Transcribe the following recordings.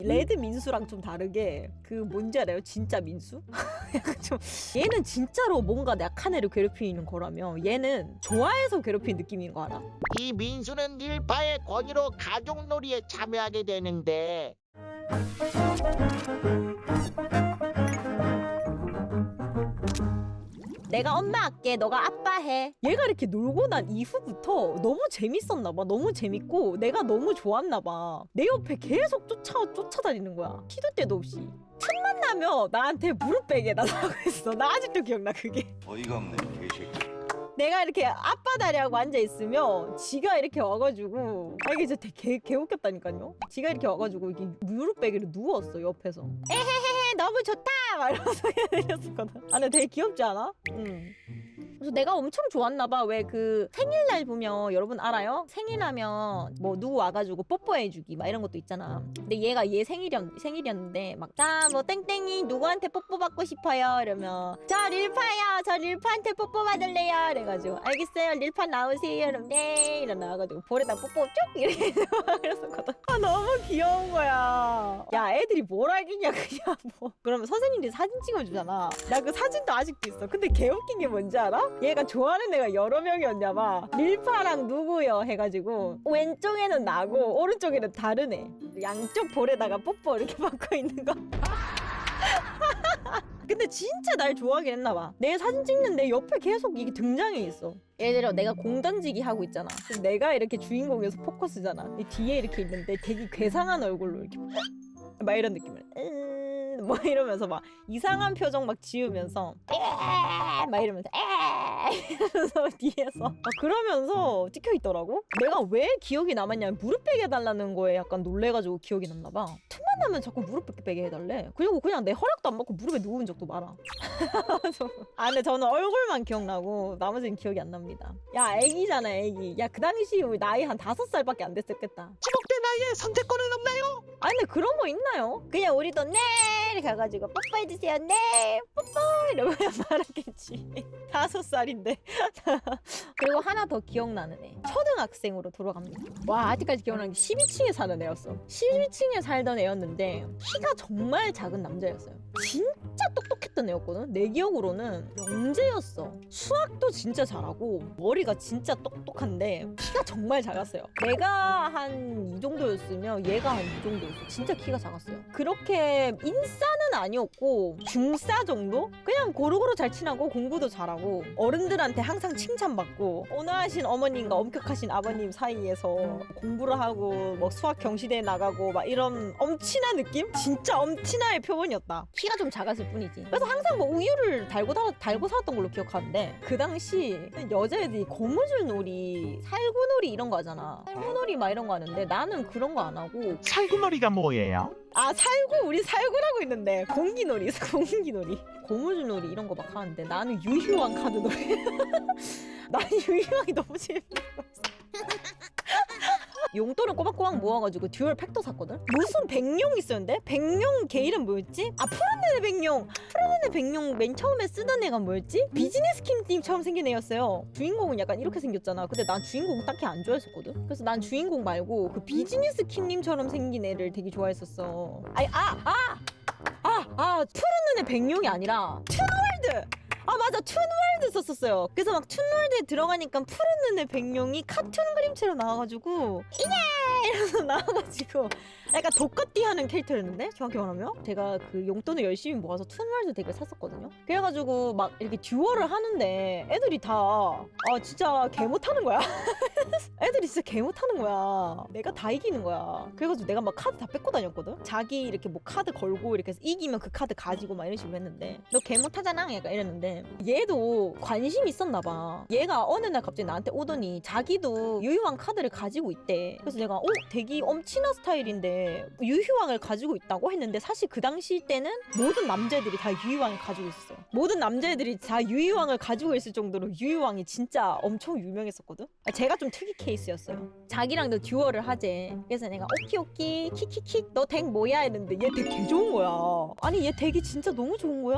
레드 민수랑 좀 다르게 그 뭔지 알아요? 진짜 민수? 약간 좀 얘는 진짜로 뭔가 약한 애를 괴롭히는 거라면 얘는 좋아해서 괴롭히는 느낌인 거 알아? 이 민수는 닐파의 권유로 가족놀이에 참여하게 되는데 내가 엄마 할게 너가 아빠 해. 얘가 이렇게 놀고 난 이후부터 너무 재밌었나 봐. 너무 재밌고 내가 너무 좋았나 봐. 내 옆에 계속 쫓아다니는 거야. 시도 때도 없이. 틈만 나면 나한테 무릎 베게 달라고 했어. 나 아직도 기억나 그게. 어이가 없네 개새끼. 내가 이렇게 아빠 다리하고 앉아있으면 지가 이렇게 와가지고 이게 진짜 개 웃겼다니까요. 지가 이렇게 와가지고 이렇게 무릎 베개로 누웠어 옆에서. 에헤헤헤 너무 좋다 막 이러면서 내렸었거든. 아 근데 되게 귀엽지 않아? 응. 그래서 내가 엄청 좋았나 봐. 왜 그 생일날 보면 여러분 알아요? 생일하면 뭐 누구 와가지고 뽀뽀해주기 막 이런 것도 있잖아. 근데 얘가 얘 생일이었는데 막 자 뭐 땡땡이 누구한테 뽀뽀 받고 싶어요 이러면 저 릴파요 저 릴파한테 뽀뽀 받을래요 이래가지고 알겠어요 릴파 나오세요 이러면 네 이러 나와가지고 볼에다 뽀뽀 쭉 이렇게 그랬었거든. 아 너무 귀여운 거야. 야 애들이 뭘 알겠냐 그냥 뭐. 그러면 선생님들이 사진 찍어주잖아. 나 그 사진도 아직도 있어. 근데 개웃긴 게 뭔지 알아? 얘가 좋아하는 애가 여러 명이었냐 봐. 릴파랑 누구요 해가지고 왼쪽에는 나고 오른쪽에는 다른 애. 양쪽 볼에다가 뽀뽀 이렇게 받고 있는 거. 근데 진짜 날 좋아하긴 했나 봐. 내 사진 찍는데 옆에 계속 이게 등장해 있어. 예를 들어 내가 공 던지기 하고 있잖아. 그래서 내가 이렇게 주인공에서 포커스잖아. 이 뒤에 이렇게 있는데 되게 괴상한 얼굴로 이렇게 막 이런 느낌을 뭐 이러면서 막 이상한 표정 막 지으면서 막 이러면서 이러면서 뒤에서 그러면서 찍혀 있더라고. 내가 왜 기억이 남았냐면 무릎 베게 해달라는 거에 약간 놀래가지고 기억이 났나 봐. 틈만 나면 자꾸 무릎 베게 해달래. 그리고 그냥 내 허락도 안 받고 무릎에 누운 적도 많아. 아 근데 저는 얼굴만 기억나고 나머지는 기억이 안 납니다. 야 애기잖아 애기. 야 그 당시 우리 나이 한 5살밖에 안 됐었겠다. 지목대 나이에 선택권은 없나요? 아니 근데 그런 거 있나요? 그냥 우리도 네 이렇게 가가지고 뽀뽀해주세요 네 뽀뽀 이러고 그냥 말하겠지. 5살인데. 그리고 하나 더 기억나는 애 초등학생으로 돌아갑니다. 와 아직까지 기억나는 게 12층에 사는 애였어. 12층에 살던 애였는데 키가 정말 작은 남자였어요. 진짜 똑똑했던 애였거든. 내 기억으로는 영재였어. 수학도 진짜 잘하고 머리가 진짜 똑똑한데 키가 정말 작았어요. 내가 한 이 정도였으면 얘가 한 이 정도였어. 진짜 키가 작았어요. 그렇게 인싸는 아니었고 중싸 정도? 그냥 고루고루 잘 친하고 공부도 잘하고 어른들한테 항상 칭찬받고 온화하신 어머님과 엄격하신 아버님 사이에서 공부를 하고 뭐 수학 경시대에 나가고 막 이런 엄친한 느낌? 진짜 엄친아의 표본이었다. 키가 좀 작았을 뿐이지. 그래서 항상 뭐 우유를 달고 살았던 걸로 기억하는데 그 당시 여자애들이 고무줄 놀이, 살구놀이 이런 거 하잖아. 살구놀이 막 이런 거 하는데 나는 그런 거 안 하고 살구놀이가 뭐예요? 아 살구 우리 살구라고 있는데 공기놀이 공기놀이 고무줄놀이 이런 거 막 하는데 나는 유희왕 카드놀이. 난 유희왕이 너무 재밌는 거였어. 용돈을 꼬박꼬박 모아가지고 듀얼 팩도 샀거든? 무슨 백룡 있었는데? 백룡 걔 이름 뭐였지? 아 푸른눈의 백룡! 푸른눈의 백룡 맨 처음에 쓰던 애가 뭐였지? 비즈니스 킹님처럼 생긴 애였어요. 주인공은 약간 이렇게 생겼잖아. 근데 난 주인공 딱히 안 좋아했었거든? 그래서 난 주인공 말고 그 비즈니스 킹님처럼 생긴 애를 되게 좋아했었어. 아니 푸른눈의 백룡이 아니라 툰월드! 아 맞아 툰월드 썼었어요. 그래서 막 툰월드에 들어가니까 푸른 눈의 백룡이 카툰 그림체로 나와가지고 이게 이러면서 나와가지고 약간 독거띠 하는 캐릭터였는데 정확히 말하면 제가 그 용돈을 열심히 모아서 툰월드 덱을 샀었거든요. 그래가지고 막 이렇게 듀얼을 하는데 애들이 다 진짜 개 못하는 거야. 애들이 진짜 개 못하는 거야. 내가 다 이기는 거야. 그래가지고 내가 막 카드 다 뺏고 다녔거든. 자기 이렇게 뭐 카드 걸고 이렇게 해서 이기면 그 카드 가지고 막 이런 식으로 했는데 너 개 못하잖아 약간 이랬는데 얘도 관심이 있었나 봐. 얘가 어느 날 갑자기 나한테 오더니 자기도 유희왕 카드를 가지고 있대. 그래서 내가 되게 엄친한 스타일인데 유희왕을 가지고 있다고 했는데 사실 그 당시 때는 모든 남자애들이 다 유희왕을 가지고 있었어요. 모든 남자애들이 다 유희왕을 가지고 있을 정도로 유희왕이 진짜 엄청 유명했었거든. 제가 좀 특이 케이스였어요. 자기랑도 듀얼을 하재. 그래서 내가 오키 킥킥킥 너 덱 뭐야 했는데 얘 덱 개 좋은 거야. 아니 얘 덱이 진짜 너무 좋은 거야.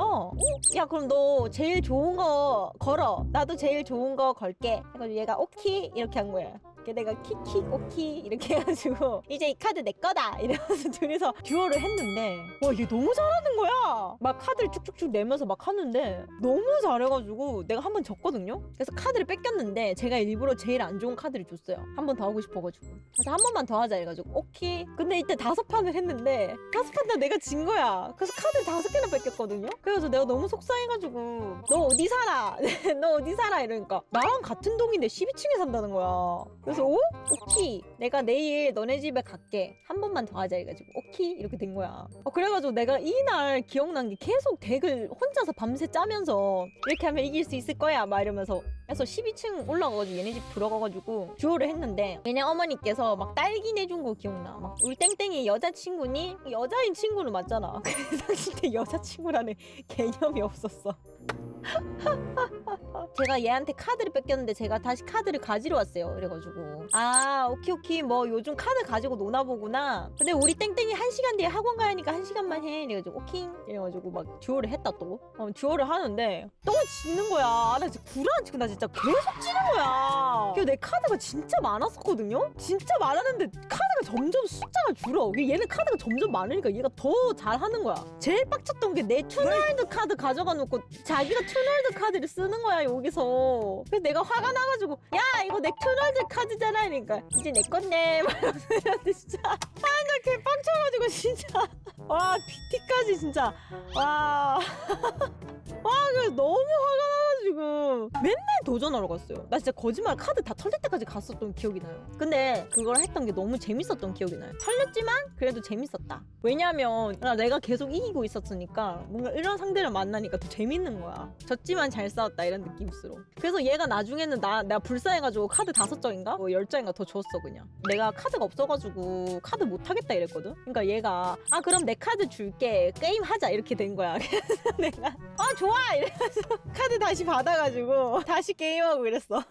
야 그럼 너 제일 좋은 거 걸어. 나도 제일 좋은 거 걸게. 그래서 얘가 오키 이렇게 한 거야. 걔 내가 키키 오키 이렇게 해가지고 이제 이 카드 내 거다 이러면서 둘이서 듀얼을 했는데 와 이게 너무 잘하는 거야. 막 카드를 쭉쭉쭉 내면서 막 하는데 너무 잘해가지고 내가 한 번 졌거든요. 그래서 카드를 뺏겼는데 제가 일부러 제일 안 좋은 카드를 줬어요. 한 번 더 하고 싶어가지고. 그래서 한 번만 더 하자 해가지고 오케이. 근데 이때 5판을 했는데 5판 다 내가 진 거야. 그래서 카드를 5개나 뺏겼거든요. 그래서 내가 너무 속상해가지고 너 어디 살아? 너 어디 살아? 이러니까 나랑 같은 동인데 12층에 산다는 거야. 그래서 오케이. 내가 내일 너네 집에 갈게. 한 번만 더 하자 해가지고 오케이 이렇게 된 거야. 그래가지고 내가 이날 기억난 게 계속 덱을 혼자서 밤새 짜면서 이렇게 하면 이길 수 있을 거야 막 이러면서 그래서 12층 올라가가지고 얘네 집 들어가가지고 듀얼을 했는데 얘네 어머니께서 막 딸기 내준 거 기억나. 막 우리 땡땡이 여자친구니? 여자인 친구를 맞잖아. 그 당시 때 여자친구라는 개념이 없었어. 제가 얘한테 카드를 뺏겼는데 제가 다시 카드를 가지러 왔어요. 그래가지고 아 오케이 뭐 요즘 카드 가지고 노나 보구나. 근데 우리 땡땡이 1시간 뒤에 학원 가야니까 1시간만 해. 이래가지고 오케이 이래가지고 막 듀얼을 했다 또. 듀얼을 하는데 또 지는 거야. 나 진짜 구라치고 나 진짜 계속 지는 거야. 그래서 내 카드가 진짜 많았었거든요. 진짜 많았는데 카드가 점점 숫자가 줄어. 얘는 카드가 점점 많으니까 얘가 더 잘하는 거야. 제일 빡쳤던 게 내 투널드 카드 가져가 놓고 자기가 투널드 카드를 쓰는 거야 여기서. 그래서 내가 화가 나가지고 야 이거 내 투널드 카드잖아. 그러니까 이제 내 건데 막 이러는데 진짜 나 개빡쳐가지고 진짜 와 BT까지 진짜 와 그래서 너무 화가 나가지고 맨날 도전하러 갔어요. 나 진짜 거짓말 카드 다 털릴 때까지 갔었던 기억이 나요. 근데 그걸 했던 게 너무 재밌었던 기억이 나요. 털렸지만 그래도 재밌었다. 왜냐면 내가 계속 이기고 있었으니까 뭔가 이런 상대를 만나니까 더 재밌는 거야. 졌지만 잘 싸웠다 이런 느낌으로. 그래서 얘가 나중에는 내가 불쌍해가지고 카드 5장인가? 뭐 10장인가 더 줬어 그냥. 내가 카드가 없어가지고 카드 못하겠다 이랬거든? 그러니까 얘가 그럼 내 카드 줄게. 게임 하자 이렇게 된 거야. 그래서 내가 좋아! 이래가지고 카드 다시 받아가지고 다시 게임하고 이랬어.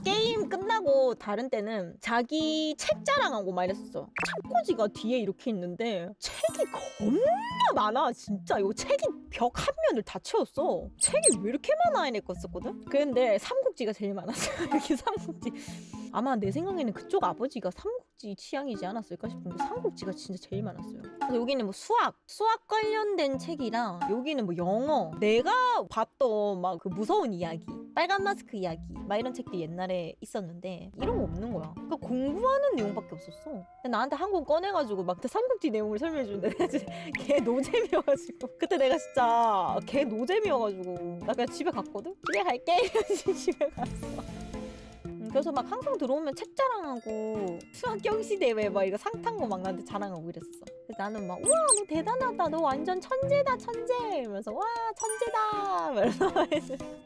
게임 끝나고 다른 때는 자기 책 자랑하고 막 이랬었어. 책꽂이가 뒤에 이렇게 있는데 책이 겁나 많아 진짜. 이거 책이 벽 한 면을 다 채웠어. 책이 왜 이렇게 많아 이랬었거든? 근데 삼국지가 제일 많았어요. 여기 삼국지. 아마 내 생각에는 그쪽 아버지가 삼국지 취향이지 않았을까 싶은데 삼국지가 진짜 제일 많았어요. 그래서 여기는 뭐 수학 관련된 책이랑 여기는 뭐 영어, 내가 봤던 막 그 무서운 이야기, 빨간 마스크 이야기 막 이런 책도 옛날에 있었는데 이런 거 없는 거야. 그러니까 공부하는 내용밖에 없었어. 근데 나한테 한 권 꺼내가지고 막 삼국지 내용을 설명해 주는데 내가 진짜 걔 노잼이어가지고 그때 내가 진짜 걔 노잼이어가지고 나 그냥 집에 갔거든? 집에 갈게 이러면서 집에 갔어. 그래서 막 항상 들어오면 책 자랑하고 수학 경시 대회 막 이거 상 탄 거 막 나한테 자랑하고 이랬었어. 그래서 나는 막 우와 너 대단하다 너 완전 천재다 천재 이러면서 와 천재다 이러면서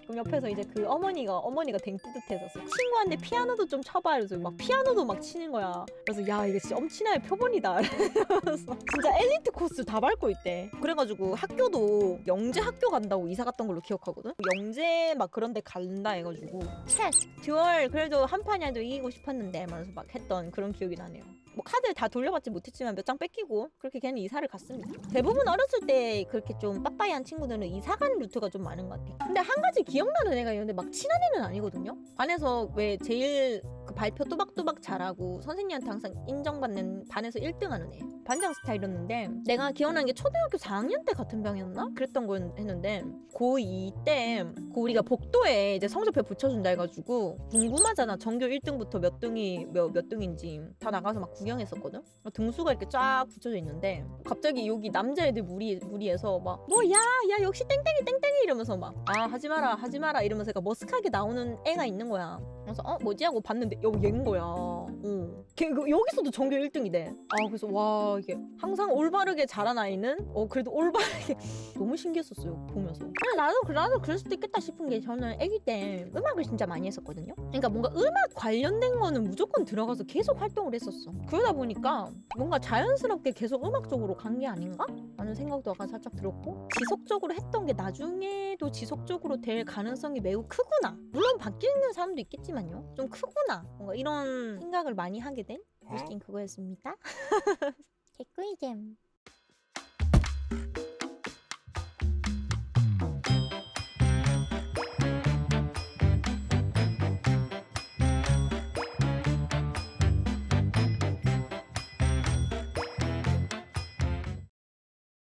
그럼 옆에서 이제 그 어머니가 댕 뿌듯해졌어. 친구한테 피아노도 좀 쳐봐 이러면서 막 피아노도 막 치는 거야. 그래서 야 이게 진짜 엄친아의 표본이다 이러면서 진짜 엘리트 코스 다 밟고 있대. 그래가지고 학교도 영재 학교 간다고 이사 갔던 걸로 기억하거든. 영재 막 그런 데 간다 해가지고 체스 듀얼 그래도 한 판이라도 이기고 싶었는데 말해서 막 했던 그런 기억이 나네요. 뭐 카드 다 돌려받지 못했지만 몇 장 뺏기고 그렇게 걔는 이사를 갔습니다. 대부분 어렸을 때 그렇게 좀 빠빠이한 친구들은 이사 가는 루트가 좀 많은 것 같아. 근데 한 가지 기억나는 애가 있는데 막 친한 애는 아니거든요. 반에서 왜 제일 그 발표 또박또박 잘하고 선생님한테 항상 인정받는 반에서 1등하는 애. 반장 스타일이었는데 내가 기억나는 게 초등학교 4학년 때 같은 방이었나? 그랬던 건 했는데 고2 때 우리가 복도에 이제 성적표 붙여준다 해가지고 궁금하잖아. 전교 1등부터 몇 등이 몇 등인지 다 나가서 막 구경했었거든. 등수가 이렇게 쫙 붙여져 있는데 갑자기 여기 남자애들 무리해서 막 뭐 야 역시 땡땡이 이러면서 막 하지 마라 이러면서 그러니까 머쓱하게 나오는 애가 있는 거야. 그래서 뭐지 하고 봤는데 얘인 거야. 걔 여기서도 전교 1등이래. 그래서 와 이게 항상 올바르게 자란 아이는 그래도 올바르게 너무 신기했었어요 보면서. 나도 그럴 수도 있겠다 싶은 게 저는 아기 때 음악을 진짜 많이 했었거든요. 그러니까 뭔가 음악 관련된 거는 무조건 들어가서 계속 활동을 했었어. 그러다 보니까 뭔가 자연스럽게 계속 음악 쪽으로 간 게 아닌가? 라는 생각도 약간 살짝 들었고 지속적으로 했던 게 나중에도 지속적으로 될 가능성이 매우 크구나. 물론 바뀌는 사람도 있겠지만요. 좀 크구나. 뭔가 이런 생각을 많이 하게 된 무스킨 그거였습니다. 개꿀잼.